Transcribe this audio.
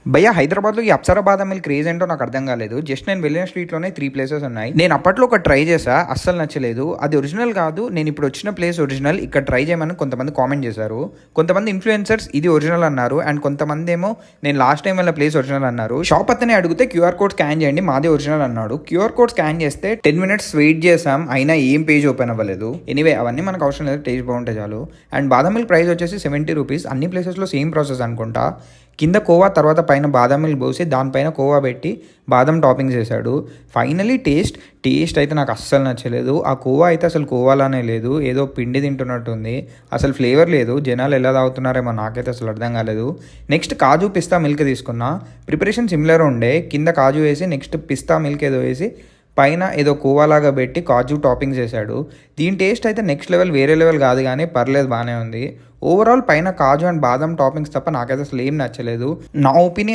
భయ్యా హైదరాబాద్లో ఈ అప్సరా బాదం మిల్క్ క్రేజ్ ఏంటో నాకు అర్థం కాలేదు. జస్ట్ నేను వెళ్ళిన స్ట్రీట్లోనే 3 ప్లేసెస్ ఉన్నాయి. నేను అప్పట్లో ఒక ట్రై చేసా, అస్సలు నచ్చలేదు. అది ఒరిజినల్ కాదు, నేను ఇప్పుడు వచ్చిన ప్లేస్ ఒరిజినల్, ఇక్కడ ట్రై చేయమని కొంతమంది కామెంట్ చేశారు. కొంతమంది ఇన్ఫ్లుయెన్సర్స్ ఇది ఒరిజినల్ అన్నారు, అండ్ కొంతమంది ఏమో నేను లాస్ట్ టైం వెళ్ళిన ప్లేస్ ఒరిజినల్ అన్నారు. షాప్ అతనే అడిగితే క్యూఆర్ కోడ్ స్కాన్ చేయండి, మాదే ఒరిజినల్ అన్నాడు. క్యూఆర్ కోడ్ స్కాన్ చేస్తే 10 మినిట్స్ వెయిట్ చేసాం, అయినా ఏం పేజ్ ఓపెన్ అవ్వలేదు. ఎనీవే అవన్నీ మనకు అవసరం లేదు, టేస్ట్ బాగుంటే చాలు. అండ్ బాదం మిల్క్ ప్రైస్ వచ్చేసి 70 రూపీస్. అన్ని ప్లేసెస్లో సేమ్ ప్రాసెస్ అనుకుంటా. కింద కోవా, తర్వాత పైన బాదం మిల్క్ పోసి దానిపైన కోవా పెట్టి బాదం టాపింగ్స్ వేసాడు. ఫైనలీ టేస్ట్ అయితే నాకు అస్సలు నచ్చలేదు. ఆ కోవా అయితే అసలు కోవాలానే లేదు, ఏదో పిండి తింటున్నట్టుంది, అసలు ఫ్లేవర్ లేదు. జనాలు ఎలా తాగుతున్నారేమో నాకైతే అసలు అర్థం కాలేదు. నెక్స్ట్ కాజు పిస్తా మిల్క్ తీసుకున్నా. ప్రిపరేషన్ సిమిలర్ ఉండే, కింద కాజు వేసి నెక్స్ట్ పిస్తా మిల్క్ ఏదో వేసి పైన ఏదో కోవాలాగా పెట్టి కాజు టాపింగ్స్ వేసాడు. దీని టేస్ట్ అయితే నెక్స్ట్ లెవెల్, వేరే లెవెల్ కాదు, కానీ పర్లేదు, బాగానే ఉంది. ఓవరాల్ పైన కాజు అండ్ బాదం టాపింగ్స్ తప్ప నాకైతే అసలు ఏం నచ్చలేదు. నా ఒపీనియన్